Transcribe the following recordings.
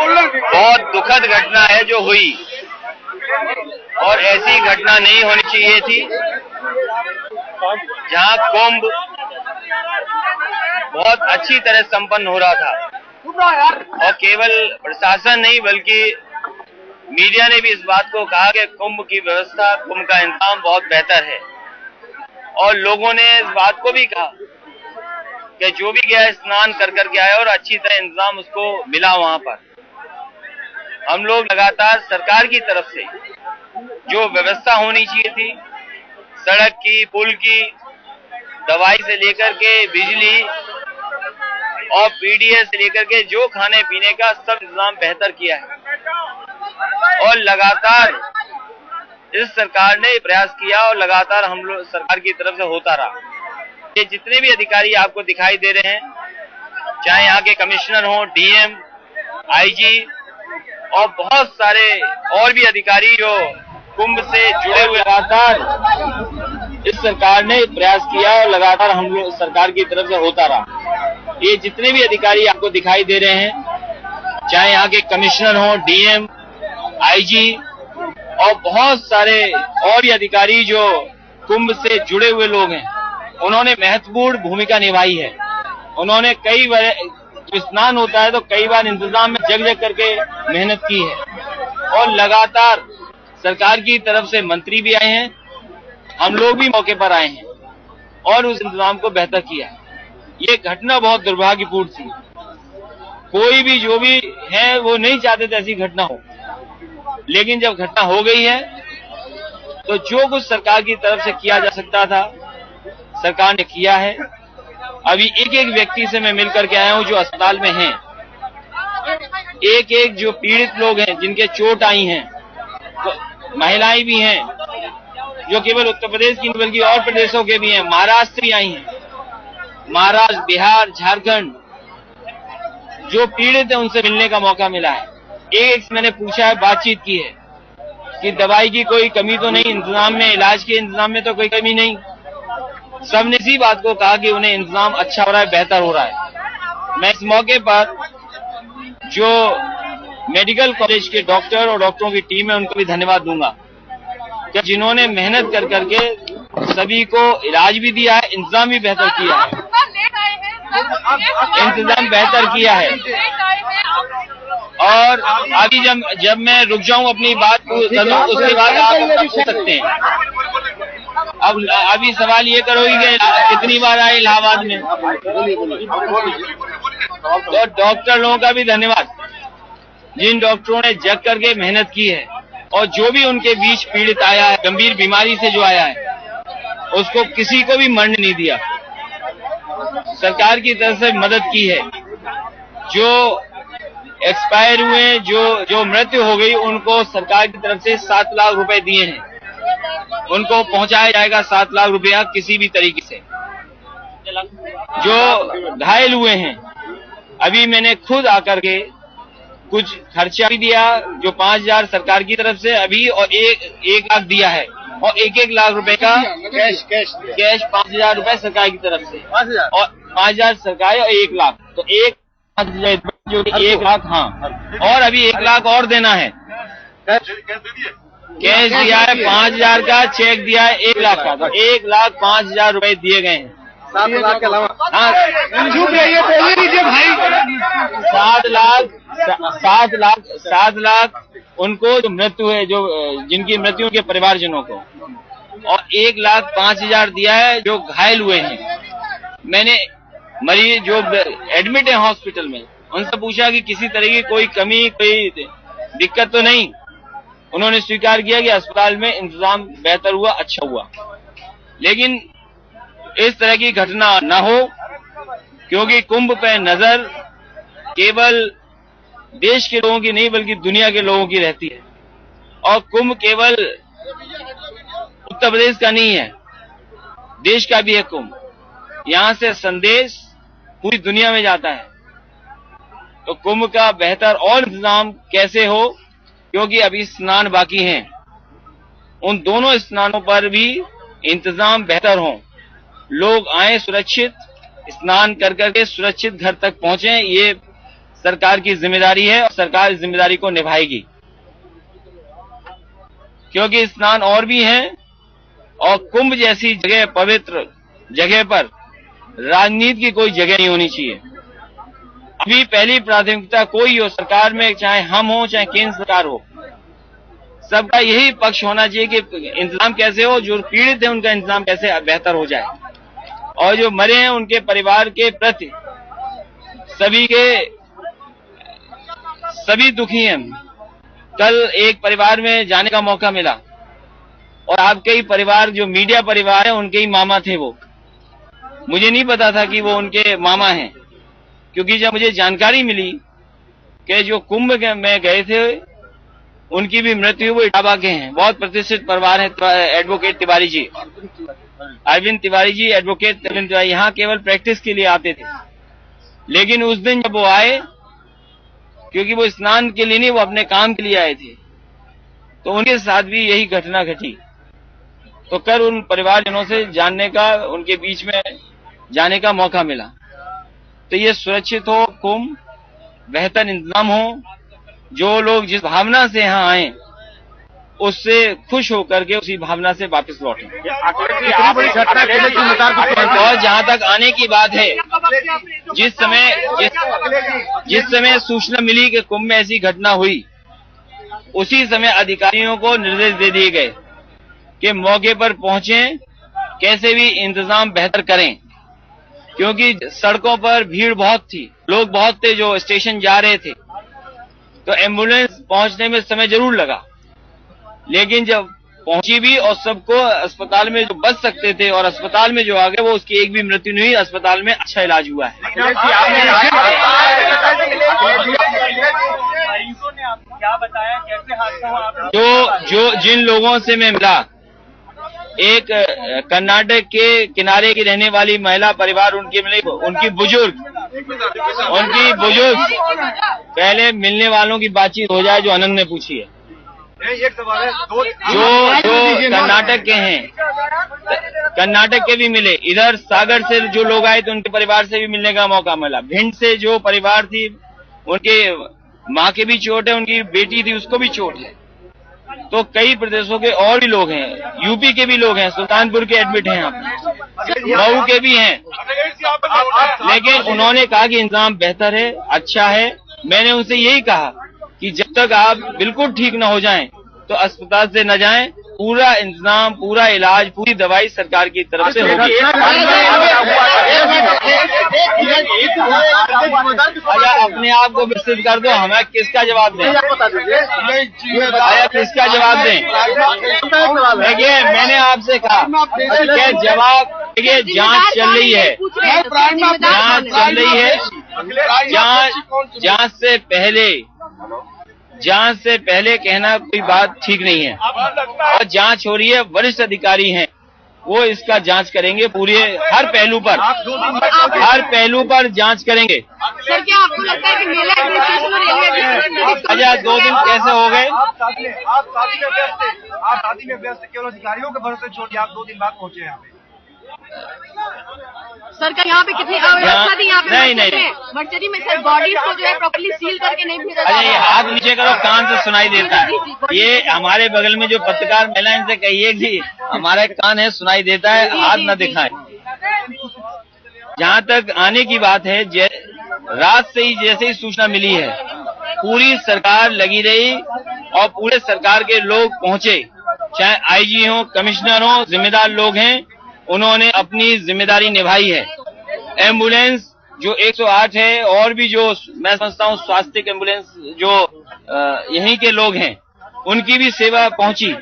बहुत दुखद घटना है जो हुई और ऐसी घटना नहीं होनी चाहिए थी, जहां कुंभ बहुत अच्छी तरह संपन्न हो रहा था और केवल प्रशासन नहीं बल्कि मीडिया ने भी इस बात को कहा कि कुंभ की व्यवस्था, कुंभ का इंतजाम बहुत बेहतर है और लोगों ने इस बात को भी कहा कि जो भी गया स्नान कर करके आया और अच्छी तरह इंतजाम उसको मिला। वहां पर हम लोग लगातार सरकार की तरफ से जो व्यवस्था होनी चाहिए थी, सड़क की, पुल की, दवाई से लेकर के बिजली और पीडीएस से लेकर के जो खाने पीने का सब इंतजाम बेहतर किया है और लगातार इस सरकार ने प्रयास किया और लगातार हम लोग सरकार की तरफ से होता रहा। ये जितने भी अधिकारी आपको दिखाई दे रहे हैं, चाहे यहाँ के कमिश्नर हो, डीएम, आईजी और बहुत सारे और भी अधिकारी जो कुंभ से जुड़े हुए, लगातार इस सरकार ने प्रयास किया और लगातार हम लोग सरकार की तरफ से होता रहा। ये जितने भी अधिकारी आपको दिखाई दे रहे हैं, चाहे यहाँ के कमिश्नर हो, डीएम, आईजी और बहुत सारे और भी अधिकारी जो कुंभ से जुड़े हुए लोग हैं, उन्होंने महत्वपूर्ण भूमिका निभाई है। उन्होंने कई बार जो स्नान होता है तो कई बार इंतजाम में जग जग करके मेहनत की है और लगातार सरकार की तरफ से मंत्री भी आए हैं, हम लोग भी मौके पर आए हैं और उस इंतजाम को बेहतर किया है। ये घटना बहुत दुर्भाग्यपूर्ण थी। कोई भी जो भी है वो नहीं चाहते थे ऐसी घटना हो, लेकिन जब घटना हो गई है तो जो कुछ सरकार की तरफ से किया जा सकता था सरकार ने किया है। अभी एक एक व्यक्ति से मैं मिल करके आया हूं जो अस्पताल में हैं, एक एक जो पीड़ित लोग हैं जिनके चोट आई हैं, तो महिलाएं भी हैं जो केवल उत्तर प्रदेश की बल्कि और प्रदेशों के भी हैं, महाराष्ट्र भी आई हैं, महाराष्ट्र, बिहार, झारखंड जो पीड़ित है उनसे मिलने का मौका मिला है। एक से मैंने पूछा है, बातचीत की है कि दवाई की कोई कमी तो नहीं, इंतजाम में, इलाज के इंतजाम में तो कोई कमी नहीं। सबने इसी बात को कहा कि उन्हें इंतजाम अच्छा हो रहा है, बेहतर हो रहा है। मैं इस मौके पर जो मेडिकल कॉलेज के डॉक्टर और डॉक्टरों की टीम है उनको भी धन्यवाद दूंगा कि जिन्होंने मेहनत कर करके सभी को इलाज भी दिया है, इंतजाम भी बेहतर किया है, इंतजाम बेहतर किया है। और अभी जब मैं रुक जाऊं अपनी बात करूं उसके बाद आप पूछ सकते हैं। अब अभी सवाल ये करोगे कि कितनी बार आए इलाहाबाद में, तो डॉक्टर लोगों का भी धन्यवाद, जिन डॉक्टरों ने जग करके मेहनत की है और जो भी उनके बीच पीड़ित आया है, गंभीर बीमारी से जो आया है, उसको किसी को भी मरने नहीं दिया, सरकार की तरफ से मदद की है। जो एक्सपायर हुए, जो मृत्यु हो गई, उनको सरकार की तरफ से 7 लाख रुपए दिए हैं, उनको पहुंचाया जाएगा 7 लाख रुपया किसी भी तरीके से। जो घायल हुए हैं, अभी मैंने खुद आकर के कुछ खर्चा भी दिया, जो 5,000 सरकार की तरफ से अभी और 1 लाख दिया है और 1-1 लाख रुपए का कैश 5,000 रुपए सरकार की तरफ से और 5,000 सरकार और 1 लाख, तो 1,500 जो 1 लाख, हाँ, और अभी 1 लाख और देना है। कैश दिया है 5,000 का, चेक दिया है 1 लाख का, तो 1,05,000 रुपए दिए गए हैं। 7 लाख के अलावा, हाँ, 7 लाख उनको जो मृत्यु है, जो जिनकी मृत्यु के परिवारजनों को, और 1,05,000 दिया है जो घायल हुए हैं। मैंने मरीज जो एडमिट है हॉस्पिटल में, उनसे पूछा कि किसी तरह की कोई कमी, कोई दिक्कत तो नहीं। उन्होंने स्वीकार किया कि अस्पताल में इंतजाम बेहतर हुआ, अच्छा हुआ, लेकिन इस तरह की घटना न हो, क्योंकि कुंभ पे नजर केवल देश के लोगों की नहीं बल्कि दुनिया के लोगों की रहती है। और कुंभ केवल उत्तर प्रदेश का नहीं है, देश का भी है कुंभ। यहाँ से संदेश पूरी दुनिया में जाता है। तो कुंभ का बेहतर और इंतजाम कैसे हो, क्योंकि अभी स्नान बाकी हैं, उन दोनों स्नानों पर भी इंतजाम बेहतर हो, लोग आए सुरक्षित, स्नान कर करके सुरक्षित घर तक पहुंचे, ये सरकार की जिम्मेदारी है और सरकार इस जिम्मेदारी को निभाएगी, क्योंकि स्नान और भी हैं और कुंभ जैसी जगह, पवित्र जगह पर राजनीति की कोई जगह नहीं होनी चाहिए। अभी पहली प्राथमिकता कोई हो, सरकार में चाहे हम हो चाहे केंद्र सरकार हो, सबका यही पक्ष होना चाहिए कि इंतजाम कैसे हो, जो पीड़ित है उनका इंतजाम कैसे बेहतर हो जाए, और जो मरे हैं उनके परिवार के प्रति सभी दुखी हैं। कल एक परिवार में जाने का मौका मिला और आपके ही परिवार, जो मीडिया परिवार है, उनके ही मामा थे वो। मुझे नहीं पता था कि वो उनके मामा हैं, क्योंकि जब मुझे जानकारी मिली कि जो कुंभ में गए थे उनकी भी मृत्यु, वो इटावा के हैं, बहुत प्रतिष्ठित परिवार है, एडवोकेट तिवारी जी, अरविंद तिवारी जी, एडवोकेट अरविंद तिवारी, यहाँ केवल प्रैक्टिस के लिए आते थे। लेकिन उस दिन जब वो आए, क्योंकि वो स्नान के लिए नहीं, वो अपने काम के लिए आए थे, तो उनके साथ भी यही घटना घटी। तो कल उन परिवारजनों से जानने का, उनके बीच में जाने का मौका मिला। तो ये सुरक्षित हो कुंभ, बेहतर इंतजाम हो, जो लोग जिस भावना से यहाँ आए उससे खुश होकर के उसी भावना से वापस लौटें। और जहाँ तक आने की बात है, जिस समय सूचना मिली कि कुंभ में ऐसी घटना हुई, उसी समय अधिकारियों को निर्देश दे दिए गए कि मौके पर पहुंचें, कैसे भी इंतजाम बेहतर करें, क्योंकि सड़कों पर भीड़ बहुत थी, लोग बहुत थे जो स्टेशन जा रहे थे। तो एम्बुलेंस पहुंचने में समय जरूर लगा, लेकिन जब पहुंची भी और सबको अस्पताल में जो बच सकते थे और अस्पताल में जो आ गए, वो उसकी एक भी मृत्यु नहीं हुई, अस्पताल में अच्छा इलाज हुआ है। क्या बताया, कैसे हादसा हुआ? जिन लोगों से मैं मिला, एक कर्नाटक के किनारे की रहने वाली महिला परिवार, उनकी बुजुर्ग पहले मिलने वालों की बातचीत हो जाए, जो आनंद ने पूछी है। एक सवाल है, जो कर्नाटक के हैं, कर्नाटक के भी मिले, इधर सागर से जो लोग आए थे उनके परिवार से भी मिलने का मौका मिला। भिंड से जो परिवार थी, उनके माँ के भी चोट है, उनकी बेटी थी उसको भी चोट है। तो कई प्रदेशों के और भी लोग हैं, यूपी के भी लोग हैं, सुल्तानपुर के एडमिट हैं, यहाँ मऊ के भी हैं, लेकिन उन्होंने कहा कि इंतजाम बेहतर है, अच्छा है। मैंने उनसे यही कहा कि जब तक आप बिल्कुल ठीक न हो जाएं तो अस्पताल से न जाएं, पूरा इंतजाम, पूरा इलाज, पूरी दवाई सरकार की तरफ से होगी। अच्छा, अपने आप को विस्तृत कर दो, हमें किसका जवाब दें? आया किसका जवाब दें? देखिए, मैंने आपसे कहा कि जवाब, देखिए जांच चल रही है, जांच से पहले कहना कोई बात ठीक नहीं है। और जांच हो रही है, वरिष्ठ अधिकारी हैं, वो इसका जांच करेंगे, पूरे हर पहलू पर जांच करेंगे। सर, क्या आपको लगता है कि मेला एडमिनिस्ट्रेशन और रेलवे अच्छा, 2 दिन कैसे हो गए? आप शादी में व्यस्त, केवल अधिकारियों के भरोसे छोड़ दिया, आप 2 दिन बाद पहुंचे यहाँ पे। सर, का यहाँ पे कितनी अव्यवस्था थी? यहाँ पे नहीं, मर्चरी में सर बॉडीज को जो है प्रॉपर्ली सील करके नहीं भेजा जाता। ये हाथ नीचे करो, कान से सुनाई देता है। ये हमारे बगल में जो पत्रकार महिला, इनसे कहिए कि हमारा कान है, सुनाई देता है, हाथ न दिखाएं। जहाँ तक आने की बात है, रात से ही जैसे ही सूचना मिली है, पूरी सरकार लगी रही और पूरे सरकार के लोग पहुंचे, चाहे आईजी हो, कमिश्नर हो, जिम्मेदार लोग हैं, उन्होंने अपनी जिम्मेदारी निभाई है। एम्बुलेंस जो 108 है, और भी जो मैं समझता हूँ स्वास्थ्य एम्बुलेंस जो यहीं के लोग हैं, उनकी भी सेवा पहुंची।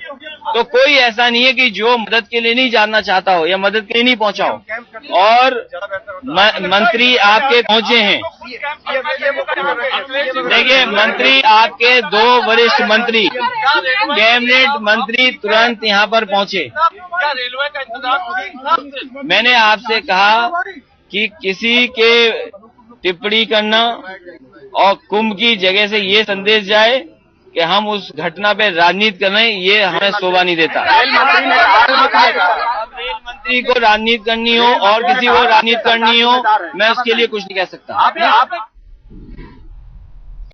तो कोई ऐसा नहीं है कि जो मदद के लिए नहीं जाना चाहता हो या मदद के लिए नहीं पहुंचा हो। और मंत्री आपके पहुंचे हैं, देखिए मंत्री आपके 2 वरिष्ठ मंत्री, कैबिनेट मंत्री तुरंत यहाँ पर पहुंचे। रेलवे का इंतजाम, मैंने आपसे कहा कि किसी के टिप्पणी करना और कुंभ की जगह से ये संदेश जाए कि हम उस घटना पे राजनीति कर रहे हैं, ये हमें शोभा नहीं देता। रेल मंत्री को राजनीति करनी हो और किसी को राजनीति करनी हो, मैं उसके लिए कुछ नहीं कह सकता।